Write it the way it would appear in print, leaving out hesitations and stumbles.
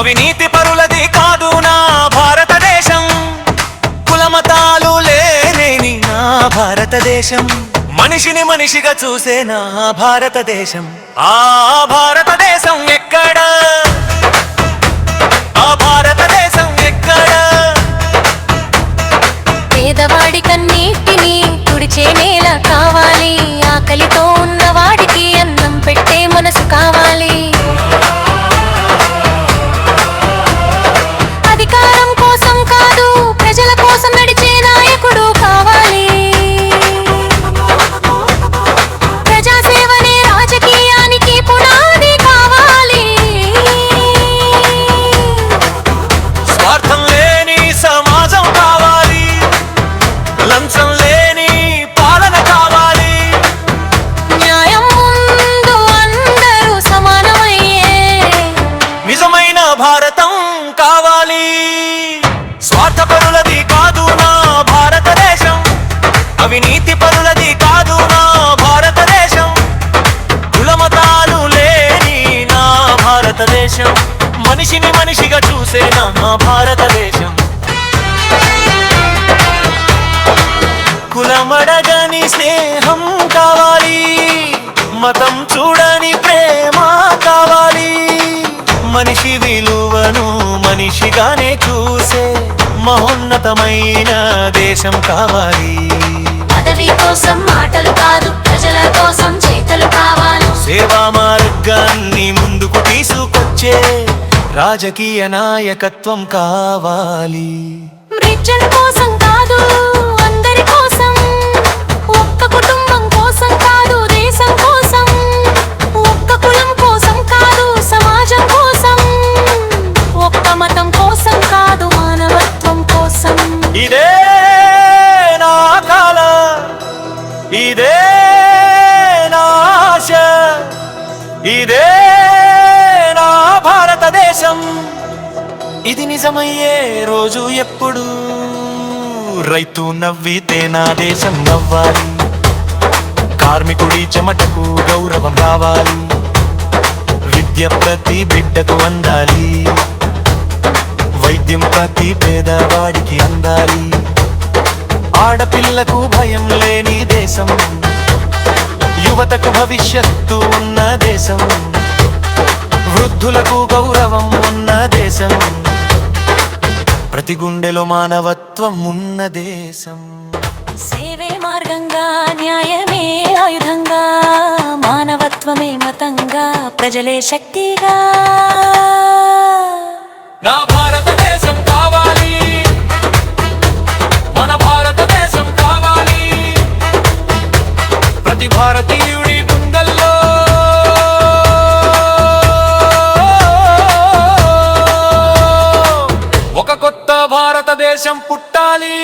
అవినీతి పరులది కాదు నా భారతదేశం, కులమతాలు లేని నా భారతదేశం, మనిషిని మనిషిగా చూసే నా భారతదేశం. ఆ భారతదేశం ఎక్కడ, ఆ భారతదేశం ఎక్కడ? పేదవాడి కన్నీటిని తుడిచే నేల కావాలి, ఆకలితో ఉన్నవాడికి అన్నం పెట్టే మనసు కావాలి. అధికారం కోసం కాదు, ప్రజల కోసం నడిచే నాయకుడు కావాలి. ప్రజాసేవనే రాజకీయానికి పునాది కావాలి. స్వార్థం లేని సమాజం కావాలి, లంచం లేని పాలన కావాలి. న్యాయం ముందు అందరూ సమానమయ్యే నిజమైన భారతం కావాలి. స్వార్థపరులది కాదు నా భారతదేశం, అవినీతి పరులది కాదు నా భారతదేశం, కులమతాలు లేని నా భారతదేశం, మనిషిని మనిషిగా చూసే నా భారతదేశం. కులమడగని స్నేహం కావాలి, మతం చూడని ప్రేమ కావాలి. మనిషి విలువను మనిషిగానే చూసే మహోన్నతమైన దేశం కావాలి. పదవి కోసం మాటలు కాదు, ప్రజల కోసం చేతలు కావాలి. సేవా మార్గాన్ని ముందుకు తీసుకొచ్చే రాజకీయ నాయకత్వం కావాలి. బ్రిడ్జల కోసం కాదు, అందరి కోసం. ఒక్క కుటుంబం కోసం కాదు, దేశం కోసం. ఒక్క కులం కోసం కాదు, సమాజం కోసం. ఒక్క మతం కోసం కాదు, మానవత్వం కోసం. ఇదే నా కల, ఇదే నా ఆశ, ఇదే నా భారతదేశం. ఇది నిజమయ్యే రోజు ఎప్పుడు? రైతు నవ్వితే నా దేశం నవ్వాలి, కార్మికుడి చెమటకు గౌరవం రావాలి. విద్య ప్రతి బిడ్డకు అందాలి, వైద్యం ప్రతి పేదవాడికి అందాలి. ఆడపిల్లకు భయం లేని దేశం, యువతకు భవిష్యత్తు ఉన్న దేశం, వృద్ధులకు గౌరవం ఉన్న దేశం, ప్రతి గుండెలో మానవత్వం ఉన్న దేశం. సేవే మార్గంగా, న్యాయమే ఆయుధంగా, మానవత్వమే మతంగా, ప్రజలే శక్తిగా. నా భారతదేశం కావాలి, మన భారతదేశం కావాలి. ప్రతి భారతీయుడి గుండెల్లో ఒక కొత్త భారతదేశం పుట్టాలి.